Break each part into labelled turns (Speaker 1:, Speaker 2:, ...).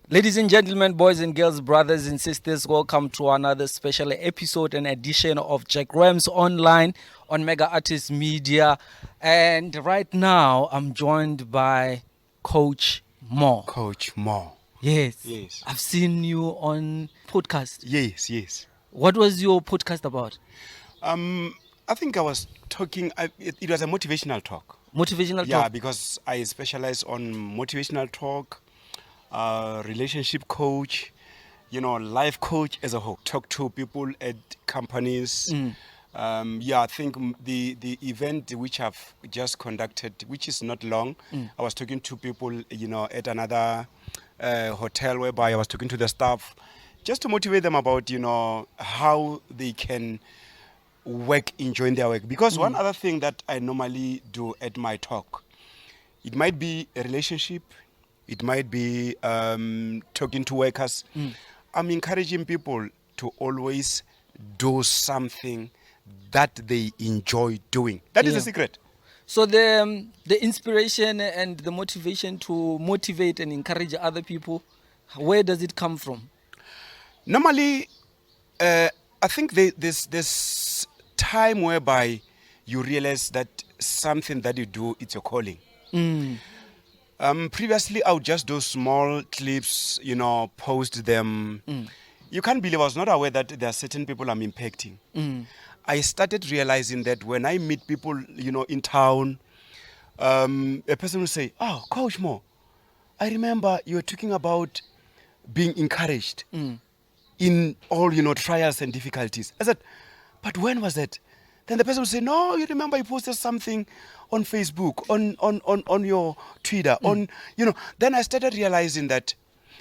Speaker 1: Ladies and gentlemen, boys and girls, brothers and sisters, welcome to another special episode and edition of Jack Rams Online on Mega Artist Media. And right now, I'm joined by Coach Mo.
Speaker 2: Coach Mo.
Speaker 1: Yes.
Speaker 2: Yes.
Speaker 1: I've seen you on podcast.
Speaker 2: Yes.
Speaker 1: What was your podcast about?
Speaker 2: I think I was talking, it was a motivational talk.
Speaker 1: Motivational
Speaker 2: Yeah,
Speaker 1: talk?
Speaker 2: because I specialize on motivational talk, relationship coach, life coach as a whole. Talk to people at companies. I think the event which I've just conducted, which is not long, I was talking to people, at another hotel whereby I was talking to the staff just to motivate them about, how they can work, enjoying their work. Because one other thing that I normally do at my talk, it might be a relationship, it might be talking to workers. I'm encouraging people to always do something that they enjoy doing. That is the secret.
Speaker 1: So the inspiration and the motivation to motivate and encourage other people, where does it come from?
Speaker 2: Normally, I think there's this time whereby you realize that something that you do, it's your calling. Previously, I would just do small clips, post them. You can't believe I was not aware that there are certain people I'm impacting. I started realizing that when I meet people, in town, a person will say, "Oh, Coach Mo, I remember you were talking about being encouraged in all, trials and difficulties." I said, "But when was that?" Then the person will say, "No, you remember you posted something on Facebook, on your Twitter, Then I started realizing that,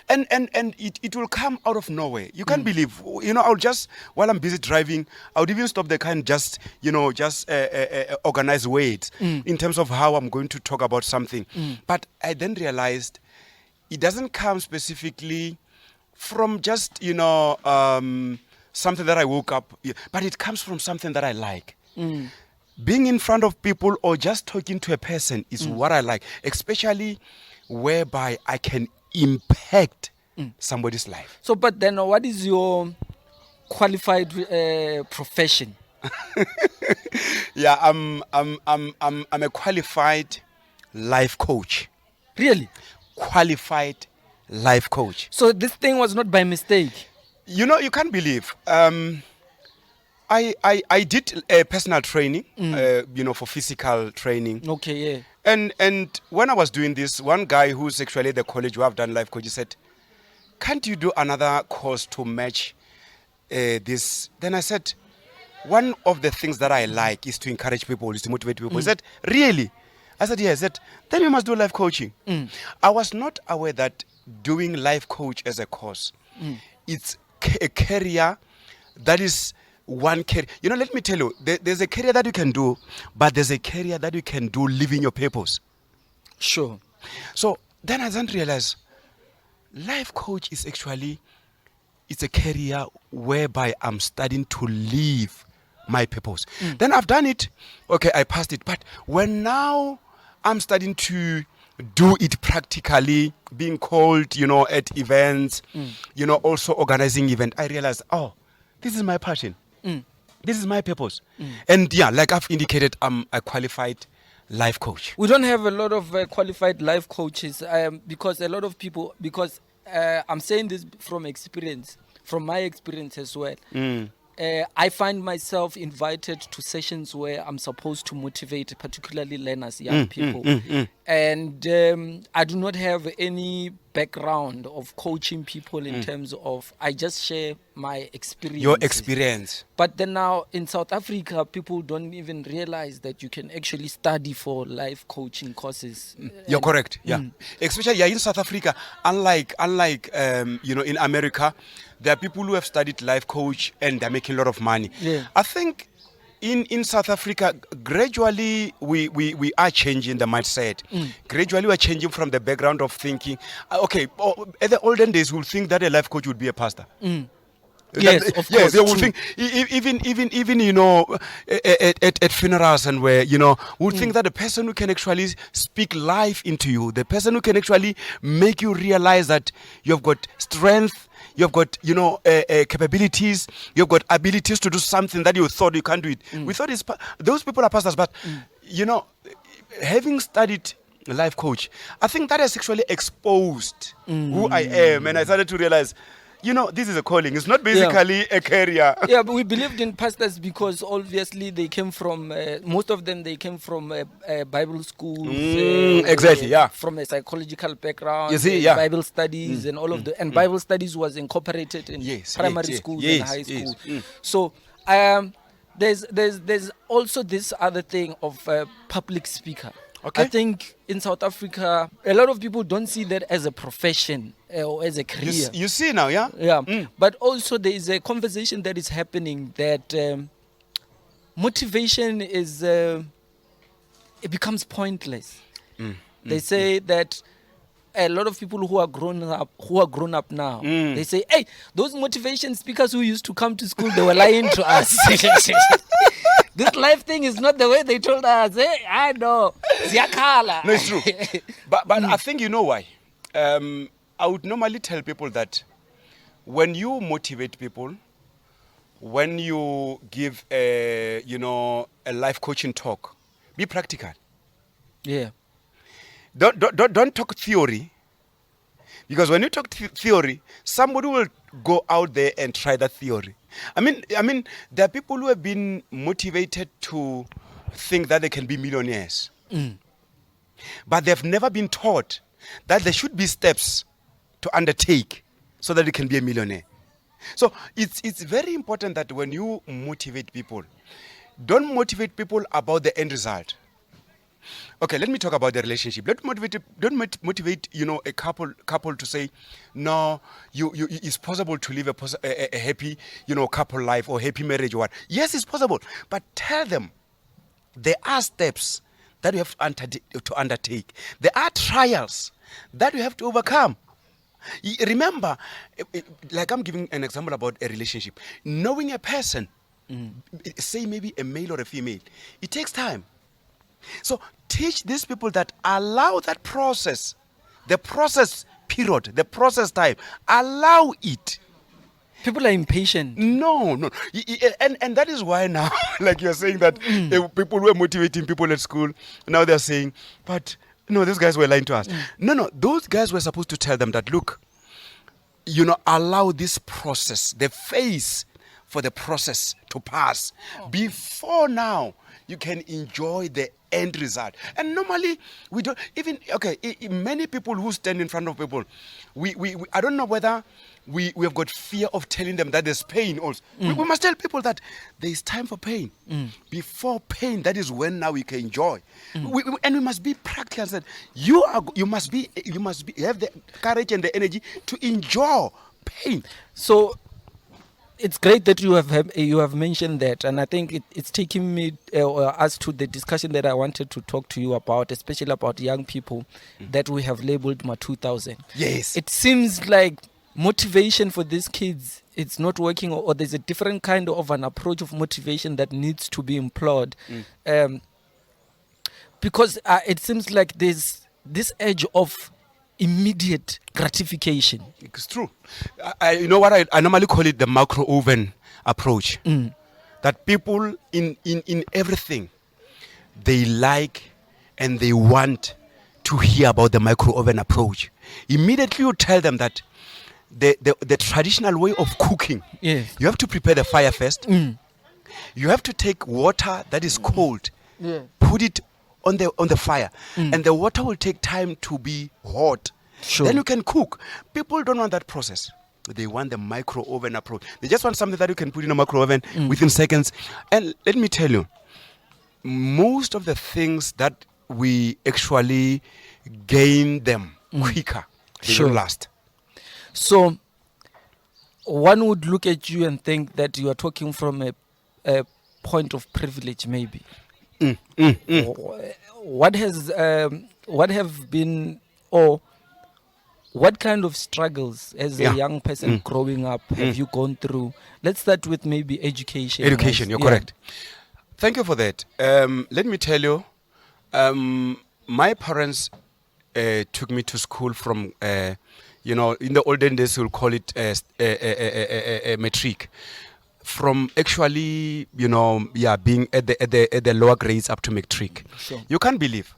Speaker 2: and it will come out of nowhere. You can't believe, I'll just, while I'm busy driving, I would even stop the car and just organize words in terms of how I'm going to talk about something. But I then realized it doesn't come specifically from just, something that I woke up, but it comes from something that I like. Being in front of people or just talking to a person is what I like, especially whereby I can impact somebody's life.
Speaker 1: So, but then what is your qualified profession?
Speaker 2: Yeah, I'm a qualified life coach.
Speaker 1: Really?
Speaker 2: Qualified life coach.
Speaker 1: So this thing was not by mistake?
Speaker 2: You can't believe. I did personal training, for physical training.
Speaker 1: Okay, yeah.
Speaker 2: And when I was doing this, one guy who's actually at the college who I've done life coach, he said, "Can't you do another course to match this?" Then I said, "One of the things that I like is to encourage people, is to motivate people." He said, "Really?" I said, "Yeah." He said, "Then you must do life coaching." I was not aware that doing life coach as a course, it's a career that is one career. Let me tell you, there's a career that you can do, but there's a career that you can do living your purpose.
Speaker 1: Sure.
Speaker 2: So then I then realized life coach is actually, it's a career whereby I'm starting to live my purpose. Then I've done it. Okay, I passed it. But when now I'm starting to do it practically, being called, at events, also organizing event, I realized, oh, this is my passion. This is my purpose. And like I've indicated, I'm a qualified life coach.
Speaker 1: We don't have a lot of qualified life coaches because a lot of people, I'm saying this from experience, from my experience as well. I find myself invited to sessions where I'm supposed to motivate, particularly learners, young people. And I do not have any background of coaching people in terms of, I just share my experience.
Speaker 2: Your experience.
Speaker 1: But then now in South Africa, people don't even realize that you can actually study for life coaching courses.
Speaker 2: You're correct, yeah. Especially in South Africa, unlike in America, there are people who have studied life coach and they're making a lot of money.
Speaker 1: Yeah.
Speaker 2: I think in South Africa, gradually we are changing the mindset. Gradually we're changing from the background of thinking, at the olden days we'll think that a life coach would be a pastor.
Speaker 1: Yes, of
Speaker 2: yes,
Speaker 1: course,
Speaker 2: they will
Speaker 1: true.
Speaker 2: think even you know at funerals and where you know would think that the person who can actually speak life into you, the person who can actually make you realize that you've got strength, you've got you know capabilities, you've got abilities to do something that you thought you can't do it. We thought those people are pastors, but you know, having studied life coach, I think that has actually exposed who I am, and I started to realize, you know, this is a calling. It's not basically a career.
Speaker 1: Yeah, but we believed in pastors because obviously they came from most of them. They came from Bible schools,
Speaker 2: exactly, yeah.
Speaker 1: from a psychological background,
Speaker 2: You see, yeah.
Speaker 1: Bible studies, and all of the and Bible studies was incorporated in primary
Speaker 2: yes,
Speaker 1: schools
Speaker 2: yes,
Speaker 1: and high
Speaker 2: yes,
Speaker 1: school. So there's also this other thing of public speaker.
Speaker 2: Okay.
Speaker 1: I think in South Africa, a lot of people don't see that as a profession or as a career.
Speaker 2: You see now, yeah?
Speaker 1: Yeah, but also there is a conversation that is happening that motivation is it becomes pointless. They say that a lot of people who are grown up now, they say, hey, those motivation speakers who used to come to school, they were lying to us. This life thing is not the way they told us. I know.
Speaker 2: No, it's true. But I think you know why. I would normally tell people that when you motivate people, when you give a life coaching talk, be practical.
Speaker 1: Yeah.
Speaker 2: Don't talk theory, because when you talk theory, somebody will go out there and try that theory. I mean, there are people who have been motivated to think that they can be millionaires, but they've never been taught that there should be steps to undertake so that you can be a millionaire. So it's very important that when you motivate people, don't motivate people about the end result. Okay, let me talk about the relationship. Don't motivate a couple to say, no, it's possible to live a happy couple life or happy marriage or what. Yes, it's possible, but tell them there are steps that you have to undertake. There are trials that you have to overcome. Remember, like I'm giving an example about a relationship. Knowing a person, say maybe a male or a female, it takes time. So teach these people that allow that process, the process period, the process time, allow it.
Speaker 1: People are impatient.
Speaker 2: No. And that is why now, like you're saying that people were motivating people at school, now they're saying, but no, these guys were lying to us. No, those guys were supposed to tell them that, look, allow this process, the phase for the process to pass before now you can enjoy the end result. And normally we don't even many people who stand in front of people, we I don't know whether we have got fear of telling them that there's pain also. We must tell people that there is time for pain. Before pain, that is when now we can enjoy. And we must be practical and said, you must have the courage and the energy to enjoy pain.
Speaker 1: So it's great that you have mentioned that, and I think it's taking me us to the discussion that I wanted to talk to you about, especially about young people that we have labeled Ma 2000.
Speaker 2: Yes.
Speaker 1: It seems like motivation for these kids, it's not working, or there's a different kind of an approach of motivation that needs to be employed, because it seems like there's this edge of immediate gratification.
Speaker 2: It's true. You know what I normally call it, the micro oven approach. That people in everything, they like and they want to hear about the micro oven approach. Immediately you tell them that the traditional way of cooking,
Speaker 1: Yes.
Speaker 2: you have to prepare the fire first. You have to take water that is cold, put it on the fire, and the water will take time to be hot.
Speaker 1: Sure.
Speaker 2: Then you can cook. People don't want that process. They want the micro oven approach. They just want something that you can put in a micro oven within seconds. And let me tell you, most of the things that we actually gain them quicker, they
Speaker 1: Sure.
Speaker 2: don't last.
Speaker 1: So one would look at you and think that you are talking from a point of privilege, maybe. What have been, or What kind of struggles as
Speaker 2: Yeah.
Speaker 1: a young person growing up have you gone through? Let's start with maybe education.
Speaker 2: Education, you're correct. Thank you for that. Let me tell you, my parents took me to school from, in the olden days we'll call it matric. From actually, being at the lower grades up to matric.
Speaker 1: Sure.
Speaker 2: You can't believe.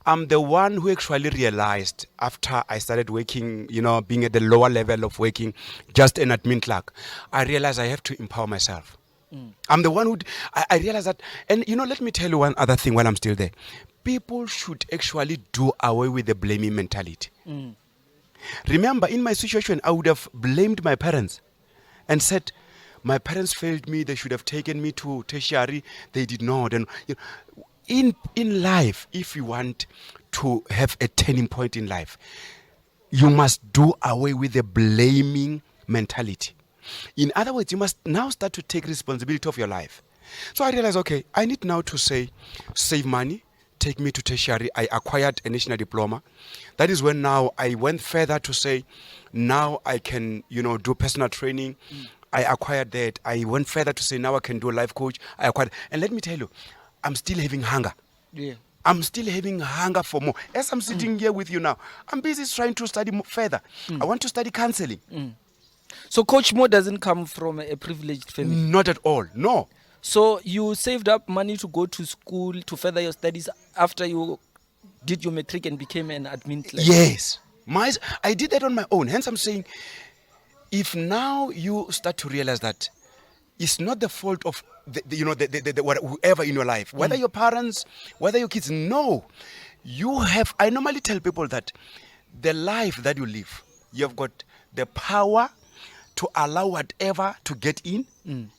Speaker 2: I'm the one who actually realized after I started working, being at the lower level of working, just an admin clerk, I realized I have to empower myself. I'm the one who, I realized that, and let me tell you one other thing while I'm still there. People should actually do away with the blaming mentality. Remember, in my situation, I would have blamed my parents and said, my parents failed me, they should have taken me to tertiary, they did not. And in life, if you want to have a turning point in life, you must do away with the blaming mentality. In other words, you must now start to take responsibility of your life. So I realized, okay, I need now to save money, take me to tertiary. I acquired a national diploma. That is when now I went further to say, now I can, do personal training. I acquired that. I went further to say, now I can do a life coach. I acquired, and let me tell you, I'm still having hunger.
Speaker 1: Yeah.
Speaker 2: I'm still having hunger for more. As I'm sitting here with you now, I'm busy trying to study further. I want to study counseling.
Speaker 1: So Coach Mo doesn't come from a privileged family.
Speaker 2: Not at all. No.
Speaker 1: So you saved up money to go to school to further your studies after you did your matric and became an admin clerk.
Speaker 2: Yes. I did that on my own. Hence I'm saying, if now you start to realize that it's not the fault of whoever in your life, whether your parents, whether your kids, no. I normally tell people that the life that you live, you've got the power to allow whatever to get in.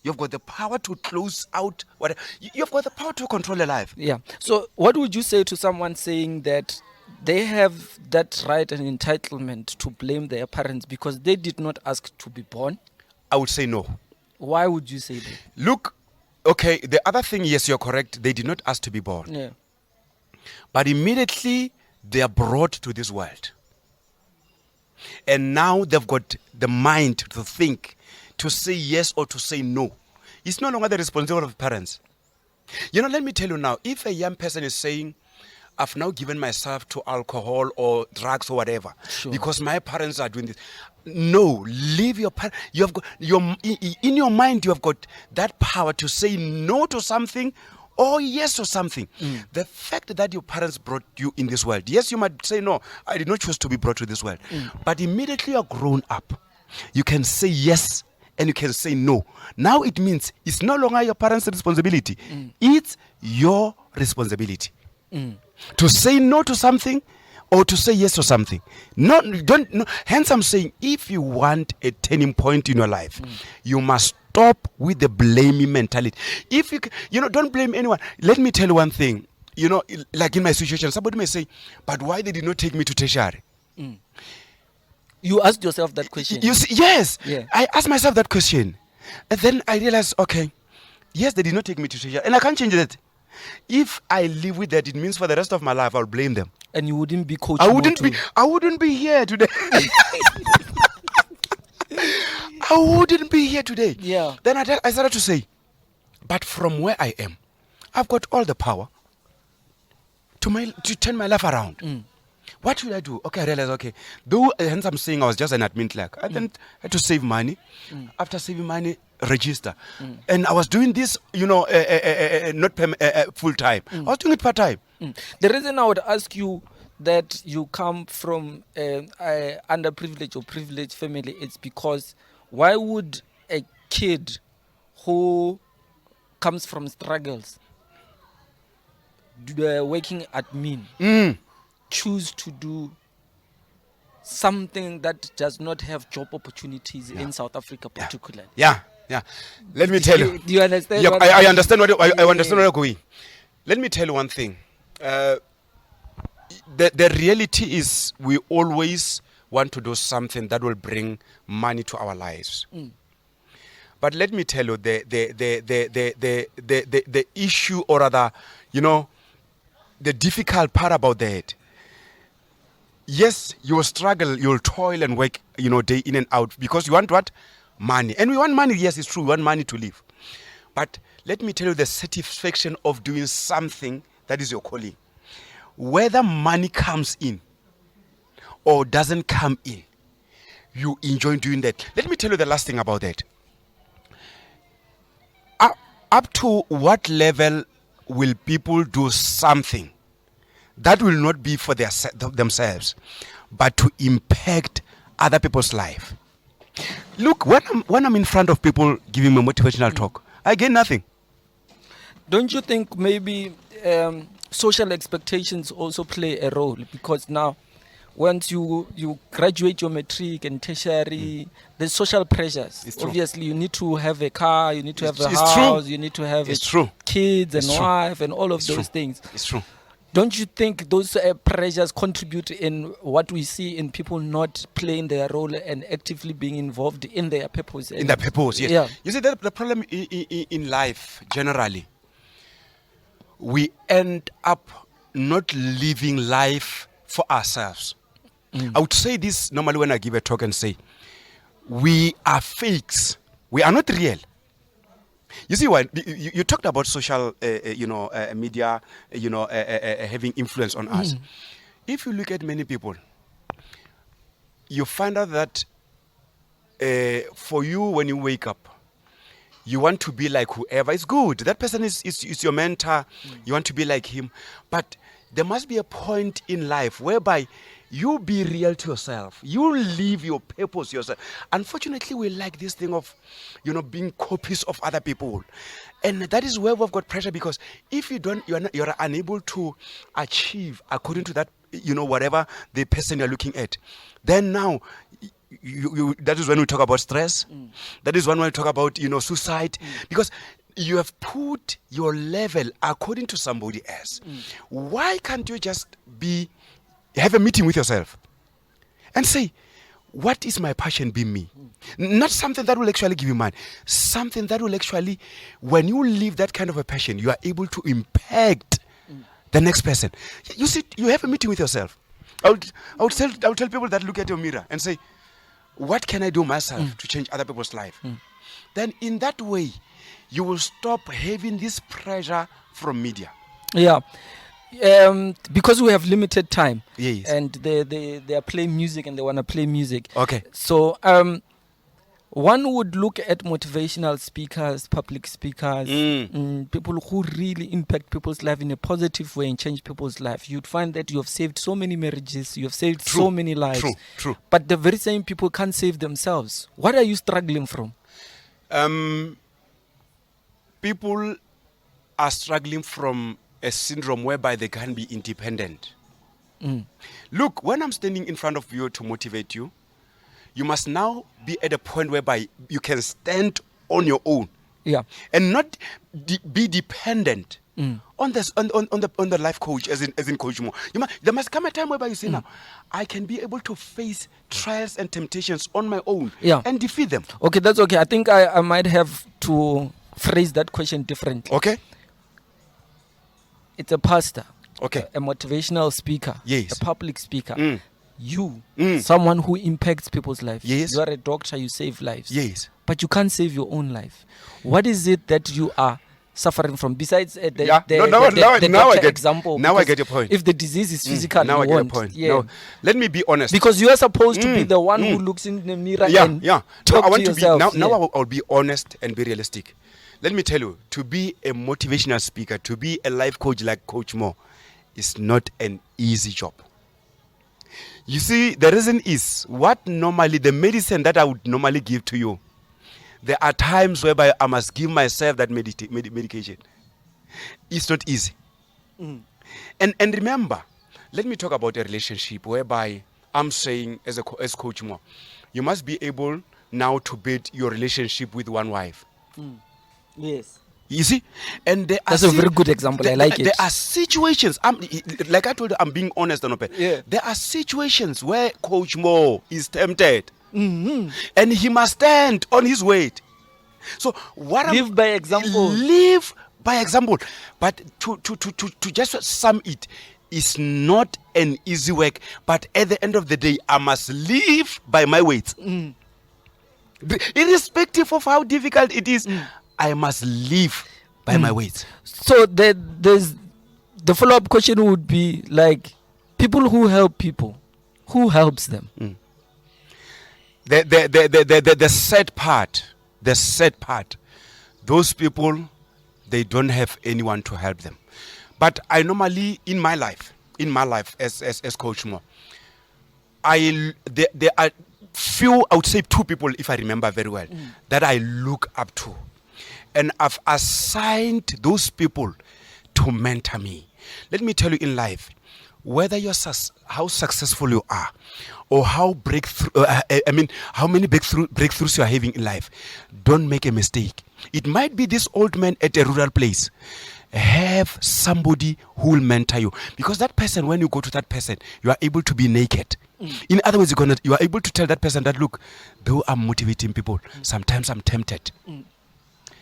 Speaker 2: You've got the power to close out whatever. You've got the power to control your life.
Speaker 1: Yeah. So what would you say to someone saying that they have that right and entitlement to blame their parents because they did not ask to be born?
Speaker 2: I would say no.
Speaker 1: Why would you say that?
Speaker 2: Look, okay, the other thing, yes, you're correct. They did not ask to be born.
Speaker 1: Yeah.
Speaker 2: But immediately they are brought to this world. And now they've got the mind to think, to say yes or to say no. It's no longer the responsibility of parents. Let me tell you now, if a young person is saying, I've now given myself to alcohol or drugs or whatever, because my parents are doing this. No, leave your parents. You have got in your mind. You have got that power to say no to something or yes to something. The fact that your parents brought you in this world. Yes, you might say no. I did not choose to be brought to this world. But immediately you're grown up, you can say yes and you can say no. Now it means it's no longer your parents' responsibility. It's your responsibility. To say no to something or to say yes to something. No. Hence I'm saying, if you want a turning point in your life, you must stop with the blaming mentality. If you don't blame anyone. Let me tell you one thing. Like in my situation, somebody may say, but why they did not take me to tertiary?
Speaker 1: You asked yourself that question.
Speaker 2: You see, yes.
Speaker 1: Yeah.
Speaker 2: I asked myself that question. And then I realized, okay, yes, they did not take me to tertiary. And I can't change that. If I live with that, it means for the rest of my life I'll blame them.
Speaker 1: And you wouldn't be coaching.
Speaker 2: I wouldn't be here today. I wouldn't be here today.
Speaker 1: Yeah.
Speaker 2: Then I started to say, but from where I am, I've got all the power to turn my life around. What should I do? Okay, I realized, okay, though hence I'm saying I was just an admin clerk, I then had to save money. After saving money, register. And I was doing this, not full time. I was doing it part time.
Speaker 1: The reason I would ask you that you come from underprivileged or privileged family, it's because why would a kid who comes from struggles, working admin, choose to do something that does not have job opportunities in South Africa particularly?
Speaker 2: Yeah. Let me tell you.
Speaker 1: Do you understand?
Speaker 2: Yeah, I understand I understand where you're going. Let me tell you one thing. The reality is we always want to do something that will bring money to our lives. But let me tell you the issue, or rather, the difficult part about that. yes, you will struggle, you'll toil and work, day in and out because you want what? Money. And we want money, yes, it's true, we want money to live. But let me tell you the satisfaction of doing something that is your calling. Whether money comes in or doesn't come in, you enjoy doing that. Let me tell you the last thing about that. Up to what level will people do something that will not be for themselves, but to impact other people's life? Look, when I'm in front of people giving me motivational talk, I get nothing.
Speaker 1: Don't you think maybe social expectations also play a role? Because now, once you graduate your matric and tertiary, there's social pressures. Obviously, you need to have a car, you need to have a house, you need to have kids and wife and all of those things.
Speaker 2: It's true.
Speaker 1: Don't you think those pressures contribute in what we see in people not playing their role and actively being involved in their purpose?
Speaker 2: In their purpose, yes. Yeah. You see, the problem in life, generally, we end up not living life for ourselves. I would say this normally when I give a talk and say, we are fakes. We are not real. You see why? You talked about social, media, having influence on us. If you look at many people, you find out that for you, when you wake up, you want to be like whoever is good. That person is your mentor. You want to be like him. But there must be a point in life whereby you be real to yourself. You live your purpose yourself. Unfortunately, we like this thing of, being copies of other people. And that is where we've got pressure, because if you don't, you're unable to achieve according to that, whatever the person you're looking at. Then now, that is when we talk about stress. That is when we talk about, suicide. Because you have put your level according to somebody else. Why can't you just have a meeting with yourself and say, what is my passion? Be me. Not something that will actually give you money. Something that will actually, when you live that kind of a passion, you are able to impact the next person. You see, you have a meeting with yourself. I would tell people that look at your mirror and say, what can I do myself to change other people's life? Then in that way, you will stop having this pressure from media.
Speaker 1: Yeah. Because we have limited time,
Speaker 2: yes,
Speaker 1: and they are playing music and they want to play music.
Speaker 2: Okay.
Speaker 1: So one would look at motivational speakers, public speakers, people who really impact people's life in a positive way and change people's life. You'd find that you have saved so many marriages, you have saved so many lives.
Speaker 2: True.
Speaker 1: But the very same people can't save themselves. What are you struggling from?
Speaker 2: People are struggling from a syndrome whereby they can be independent. Look, when I'm standing in front of you to motivate you, you must now be at a point whereby you can stand on your own, and not be dependent on the life coach, as in Coach Mo. There must come a time whereby you say, now I can be able to face trials and temptations on my own, and defeat them.
Speaker 1: Okay, that's okay. I think I might have to phrase that question differently.
Speaker 2: Okay.
Speaker 1: It's a pastor,
Speaker 2: okay,
Speaker 1: a motivational speaker,
Speaker 2: yes,
Speaker 1: a public speaker. You, someone who impacts people's lives.
Speaker 2: Yes.
Speaker 1: You are a doctor, you save lives.
Speaker 2: Yes.
Speaker 1: But you can't save your own life. What is it that you are suffering from besides the example?
Speaker 2: Now I get your point.
Speaker 1: If the disease is physical,
Speaker 2: now I get your point. No, let me be honest.
Speaker 1: Because you are supposed to be the one who looks in the mirror and talk to yourself.
Speaker 2: Now I'll be honest and be realistic. Let me tell you, to be a motivational speaker, to be a life coach like Coach Mo, is not an easy job. You see, the reason is, what normally, the medicine that I would normally give to you, there are times whereby I must give myself that medication. It's not easy. And remember, let me talk about a relationship whereby I'm saying, as Coach Mo, you must be able now to build your relationship with one wife.
Speaker 1: Yes.
Speaker 2: You see, and
Speaker 1: that's a very good example. I like it.
Speaker 2: There are situations. Like I told you, I'm being honest and open.
Speaker 1: Yeah.
Speaker 2: There are situations where Coach Mo is tempted, and he must stand on his word. So
Speaker 1: live by example.
Speaker 2: Live by example. But to just sum it, is not an easy work, but at the end of the day, I must live by my weights. Irrespective of how difficult it is, I must live by my weights.
Speaker 1: So there's the follow-up question would be like, people who help people, who helps them?
Speaker 2: The sad part, those people, they don't have anyone to help them. But I normally, in my life as Coach Mo, there are few, I would say 2 people, if I remember very well, that I look up to. And I've assigned those people to mentor me. Let me tell you, in life, whether you're how successful you are, or how how many breakthroughs you are having in life, don't make a mistake. It might be this old man at a rural place. Have somebody who will mentor you, because that person, when you go to that person, you are able to be naked. In other words, you are able to tell that person that, look, though I'm motivating people, sometimes I'm tempted.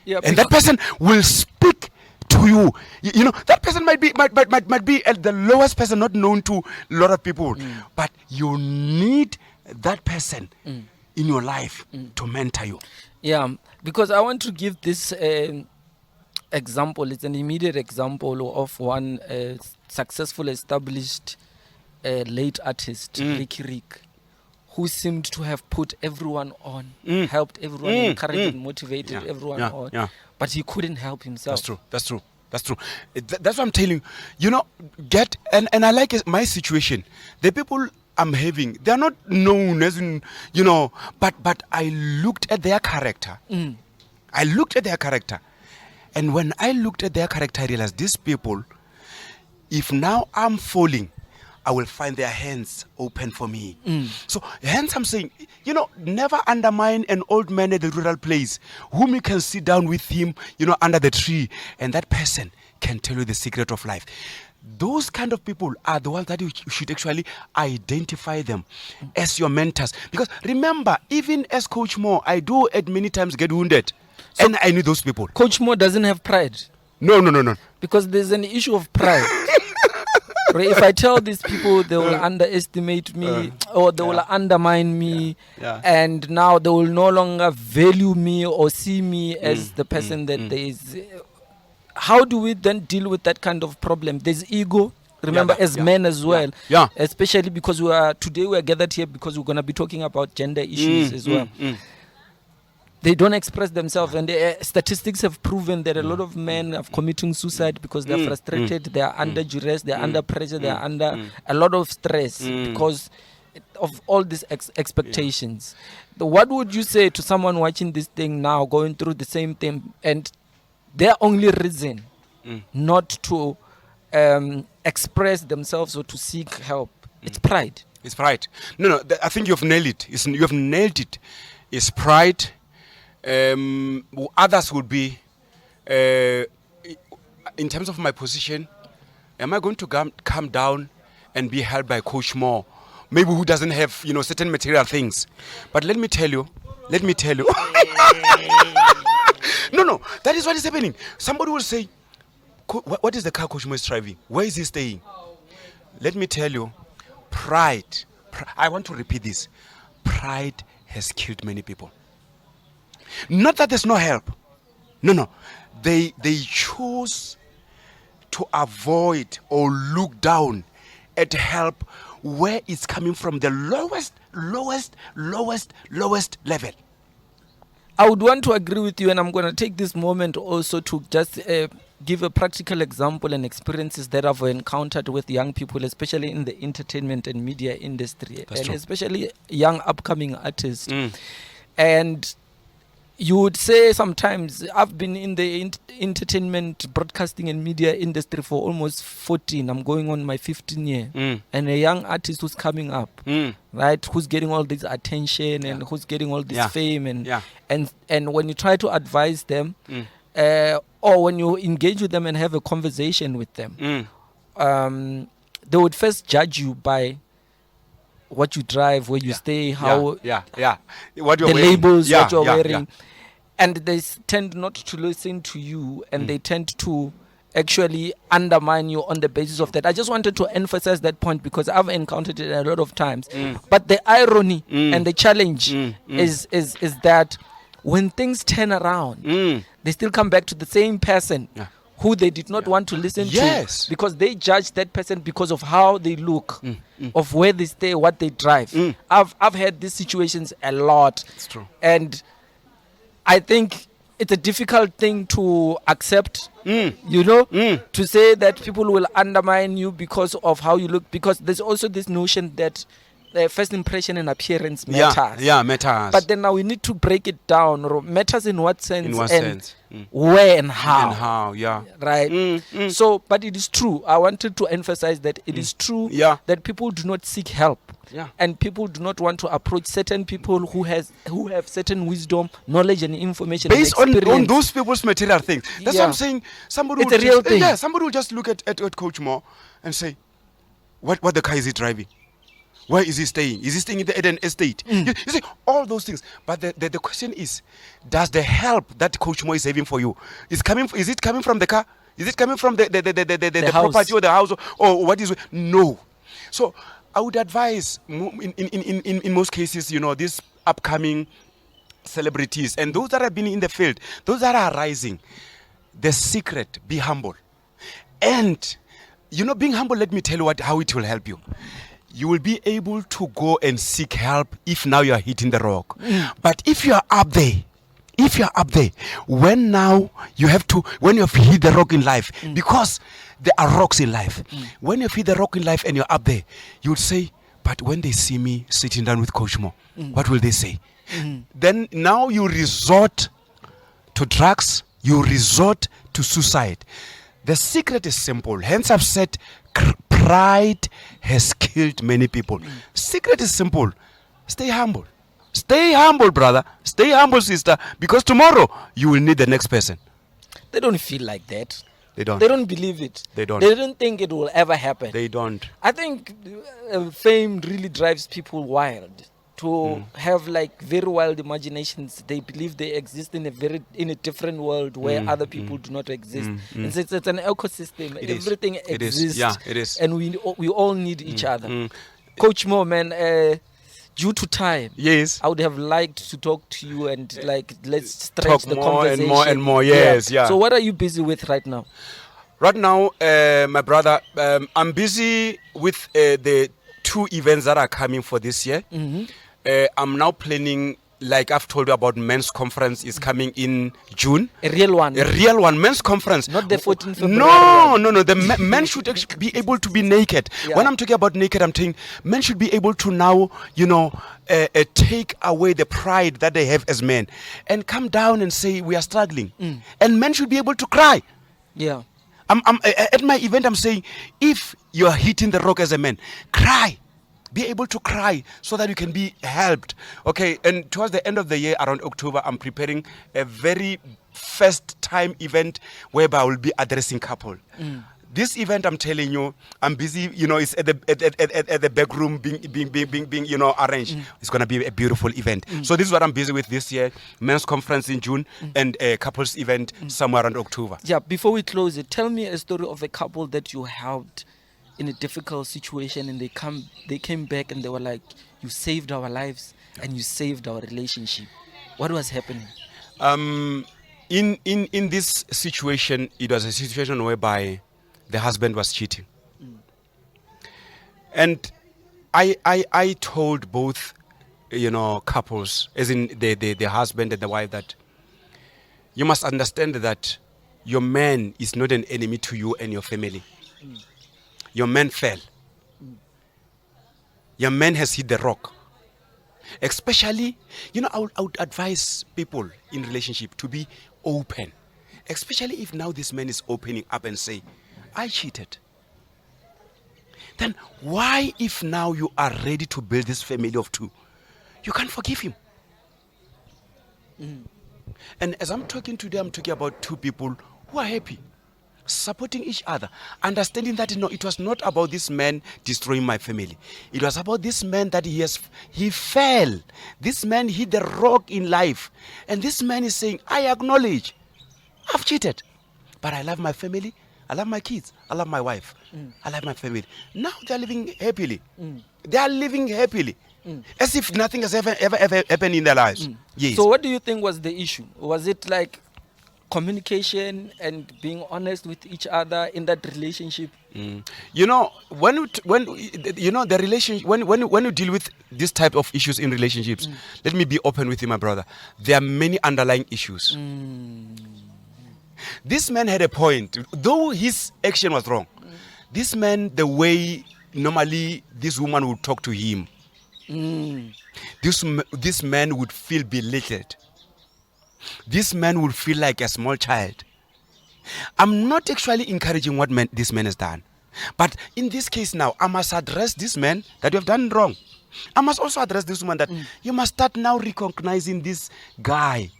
Speaker 1: Yeah,
Speaker 2: and that person will speak to you. You know, that person might be at the lowest person, not known to a lot of people, but you need that person in your life to mentor you.
Speaker 1: Yeah, because I want to give this example. It's an immediate example of one successful, established late artist, Ricky Rick, who seemed to have put everyone on, helped everyone, encouraged and motivated everyone on, but he couldn't help himself.
Speaker 2: That's true. That's what I'm telling you. You know, and I like my situation. The people I'm having, they're not known as in, you know, but I looked at their character. I looked at their character. And when I looked at their character, I realized these people, if now I'm falling, I will find their hands open for me. So hence I'm saying, you know, never undermine an old man at the rural place whom you can sit down with him, you know, under the tree, and that person can tell you the secret of life. Those kind of people are the ones that you should actually identify them as your mentors. Because remember, even as Coach Mo, I do at many times get wounded. So and I need those people.
Speaker 1: Coach Mo doesn't have pride.
Speaker 2: No.
Speaker 1: Because there's an issue of pride. If I tell these people, they will underestimate me, or they will undermine me, and now they will no longer value me or see me as the person that there is. How do we then deal with that kind of problem? There's ego. Remember, as men as well, especially because today we are gathered here because we're going to be talking about gender issues as well. They don't express themselves, and statistics have proven that a lot of men are committing suicide because they're frustrated, they are under duress, they are under pressure, they are under a lot of stress because of all these expectations. What would you say to someone watching this thing now, going through the same thing, and their only reason not to express themselves or to seek help? It's pride.
Speaker 2: It's pride. No, I think you've nailed it. You have nailed it. It's pride. Others would be, in terms of my position, am I going to come down and be held by Coach Mo, maybe who doesn't have, you know, certain material things? But let me tell you. No, that is what is happening. Somebody will say, what is the car Coach Mo is driving? Where is he staying? Let me tell you, pride. I want to repeat this. Pride has killed many people. Not that there's no help. No. They choose to avoid or look down at help where it's coming from the lowest level.
Speaker 1: I would want to agree with you, and I'm going to take this moment also to just give a practical example and experiences that I've encountered with young people, especially in the entertainment and media industry.
Speaker 2: That's
Speaker 1: and
Speaker 2: true.
Speaker 1: Especially young upcoming artists. And you would say sometimes, I've been in the entertainment, broadcasting and media industry for almost 14. I'm going on my 15th year. And a young artist who's coming up, right, who's getting all this attention and who's getting all this fame. And when you try to advise them, or when you engage with them and have a conversation with them, they would first judge you by what you drive, where you stay, how
Speaker 2: what you're
Speaker 1: the
Speaker 2: wearing.
Speaker 1: labels, what you're wearing, and they tend not to listen to you, and they tend to actually undermine you on the basis of that. I just wanted to emphasize that point because I've encountered it a lot of times. But the irony and the challenge is that when things turn around, they still come back to the same person who they did not want to listen to, because they judge that person because of how they look, of where they stay, what they drive. I've had these situations a lot.
Speaker 2: It's true.
Speaker 1: And I think it's a difficult thing to accept, to say that people will undermine you because of how you look, because there's also this notion that first impression and appearance matters.
Speaker 2: Yeah, matters.
Speaker 1: But then now we need to break it down. Matters in what sense?
Speaker 2: In what sense?
Speaker 1: Where and how?
Speaker 2: And how, yeah.
Speaker 1: Right? So, but it is true. I wanted to emphasize that it is true that people do not seek help.
Speaker 2: Yeah.
Speaker 1: And people do not want to approach certain people who have certain wisdom, knowledge, and information
Speaker 2: based
Speaker 1: and
Speaker 2: on those people's material things. That's what I'm saying. Somebody
Speaker 1: it's
Speaker 2: will
Speaker 1: a real
Speaker 2: just,
Speaker 1: thing.
Speaker 2: Yeah, somebody will just look at Coach Mo and say, what the car is he driving? Where is he staying? Is he staying in the Eden estate? You see, all those things. But the question is, does the help that Coach Mo is having for you is it coming from the car? Is it coming from the property or the house or what is? No. So I would advise in most cases, these upcoming celebrities and those that have been in the field, those that are rising, the secret, be humble. And being humble, let me tell you how it will help you. You will be able to go and seek help if now you are hitting the rock. But if you are up there, when you have hit the rock in life, because there are rocks in life. When you hit the rock in life and you're up there, you would say, but when they see me sitting down with Coach Mo, what will they say? Then now you resort to drugs, you resort to suicide. The secret is simple. Hence I've said pride has killed many people. Secret is simple. Stay humble. Stay humble, brother. Stay humble, sister. Because tomorrow you will need the next person.
Speaker 1: They don't feel like that.
Speaker 2: They don't.
Speaker 1: They don't believe it.
Speaker 2: They don't.
Speaker 1: They don't think it will ever happen.
Speaker 2: They don't.
Speaker 1: I think fame really drives people wild. To have like very wild imaginations. They believe they exist in a different world where other people do not exist. And so it's an ecosystem. Everything exists.
Speaker 2: Is. Yeah, it is.
Speaker 1: And we all need each other. Coach Mo, man, due to time,
Speaker 2: yes,
Speaker 1: I would have liked to talk to you and let's stretch the conversation.
Speaker 2: More and more. Yes, yeah.
Speaker 1: So what are you busy with right now?
Speaker 2: Right now, my brother, I'm busy with the 2 events that are coming for this year. I'm now planning, like I've told you about, men's conference is coming in June.
Speaker 1: A real one,
Speaker 2: men's conference.
Speaker 1: Not the 14th February.
Speaker 2: No. The men should actually be able to be naked.
Speaker 1: Yeah.
Speaker 2: When I'm talking about naked, I'm saying men should be able to now, take away the pride that they have as men and come down and say we are struggling. And men should be able to cry.
Speaker 1: Yeah.
Speaker 2: I'm at my event, I'm saying, if you are hitting the rock as a man, cry. Be able to cry so that you can be helped. Okay, and towards the end of the year, around October, I'm preparing a very first time event whereby I will be addressing couple. This event, I'm telling you, I'm busy. It's at the back room being arranged. It's gonna be a beautiful event. So this is what I'm busy with this year: men's conference in June and a couples event somewhere around October.
Speaker 1: Yeah. Before we close it, tell me a story of a couple that you helped in a difficult situation, and they came back and they were like, "You saved our lives and you saved our relationship." What was happening?
Speaker 2: In this situation, it was a situation whereby the husband was cheating. And I told both, couples, as in the husband and the wife, that you must understand that your man is not an enemy to you and your family. Your man fell. Your man has hit the rock. Especially, I would advise people in relationship to be open. Especially if now this man is opening up and say, I cheated. Then why, if now you are ready to build this family of 2, you can't forgive him? And as I'm talking today, I'm talking about 2 people who are happy, supporting each other, understanding that it was not about this man destroying my family. It was about this man that he fell. This man hit the rock in life. And this man is saying, I acknowledge, I've cheated, but I love my family. I love my kids. I love my wife. I love my family. Now they're living happily. They are living happily. As if nothing has ever happened in their lives. Yes.
Speaker 1: So what do you think was the issue? Was it like communication and being honest with each other in that relationship?
Speaker 2: You know, when you know the relationship, when you deal with this type of issues in relationships, let me be open with you, my brother. There are many underlying issues. This man had a point, though his action was wrong. This man, the way normally this woman would talk to him, this man would feel belittled. This man would feel like a small child. I'm not actually encouraging what this man has done. But in this case now, I must address this man that you have done wrong. I must also address this woman that you must start now recognizing this guy,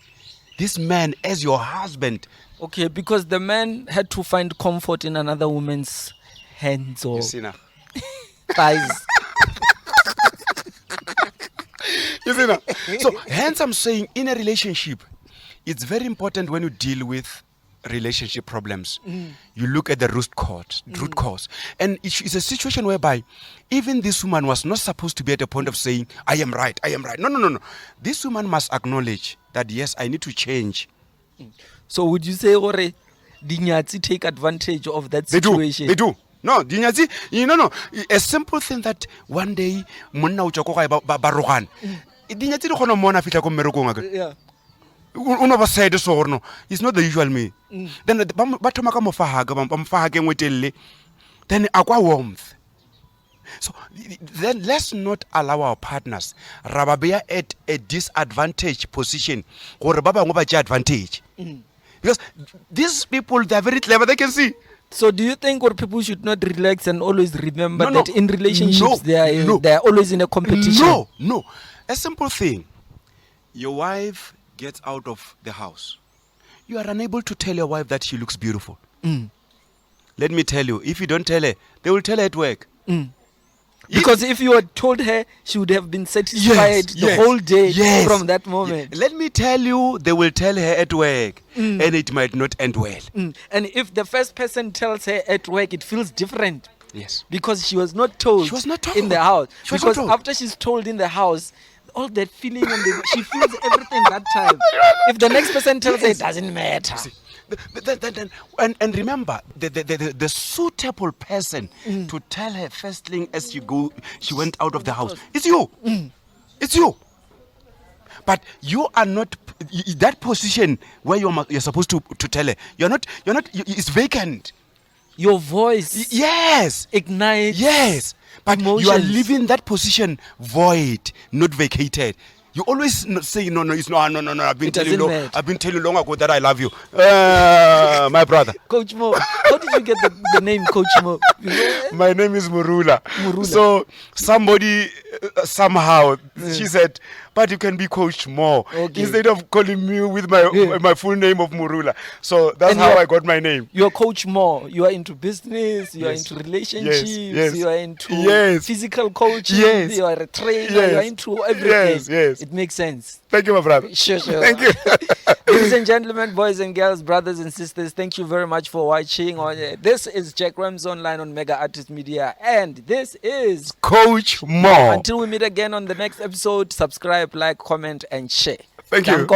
Speaker 2: this man as your husband.
Speaker 1: Okay, because the man had to find comfort in another woman's hands or
Speaker 2: You see now?
Speaker 1: thighs.
Speaker 2: You see now? So hence I'm saying in a relationship, it's very important when you deal with relationship problems. You look at the root cause. And it's a situation whereby even this woman was not supposed to be at a point of saying, I am right. No. This woman must acknowledge that, yes, I need to change.
Speaker 1: So would you say, Ore, Dinyatsi take advantage of that situation?
Speaker 2: They do. No, Dinyatsi, no. A simple thing that one day, monna o tshoko ga ba rogan. Dinyatsi di khona mona fitla ko mmerekong aga.
Speaker 1: Yeah.
Speaker 2: Uno ba side so no, it's not the usual me. Then ba thoma ka mofahaga ba mfahaga ngwetelle. Then akwa warmth. So then let's not allow our partners rababeya at a disadvantaged position or baba ngoba tja advantage. Because these people, they are very clever, they can see.
Speaker 1: So do you think what people should not relax and always remember that in relationships they are always in a competition?
Speaker 2: No. A simple thing. Your wife gets out of the house. You are unable to tell your wife that she looks beautiful. Let me tell you, if you don't tell her, they will tell her at work.
Speaker 1: Because if you had told her, she would have been satisfied the whole day from that moment.
Speaker 2: Let me tell you, they will tell her at work, and it might not end well.
Speaker 1: And if the first person tells her at work, it feels different.
Speaker 2: Yes.
Speaker 1: Because she was not told, in the house. Because after she's told in the house, all that feeling, she feels everything that time. If the next person tells her, it doesn't matter.
Speaker 2: And remember, the suitable person to tell her first thing as she went out of the house, it's you. It's you. But you are not that position where you're supposed to tell her. You're not. It's vacant.
Speaker 1: Your voice, ignites.
Speaker 2: Yes, but
Speaker 1: emotions.
Speaker 2: You are leaving that position void, not vacated. You always say no. It's no. I've been telling you long ago that I love you, my brother.
Speaker 1: Coach Mo, how did you get the name Coach Mo?
Speaker 2: My name is Murula. So somebody somehow she said, but you can be Coach Mo instead of calling me with my full name of Murula. So that's how I got my name.
Speaker 1: You're Coach Mo. You are into business. You are into relationships. You are into physical coaching. You are a trainer. You are into everything.
Speaker 2: Yes.
Speaker 1: It makes sense.
Speaker 2: Thank you, my brother.
Speaker 1: Sure.
Speaker 2: Thank you.
Speaker 1: Ladies and gentlemen, boys and girls, brothers and sisters, thank you very much for watching. This is Jack Rams Online on Mega Artist Media, and this is
Speaker 2: Coach Mo.
Speaker 1: Until we meet again on the next episode, subscribe, like, comment, and share.
Speaker 2: Thank you.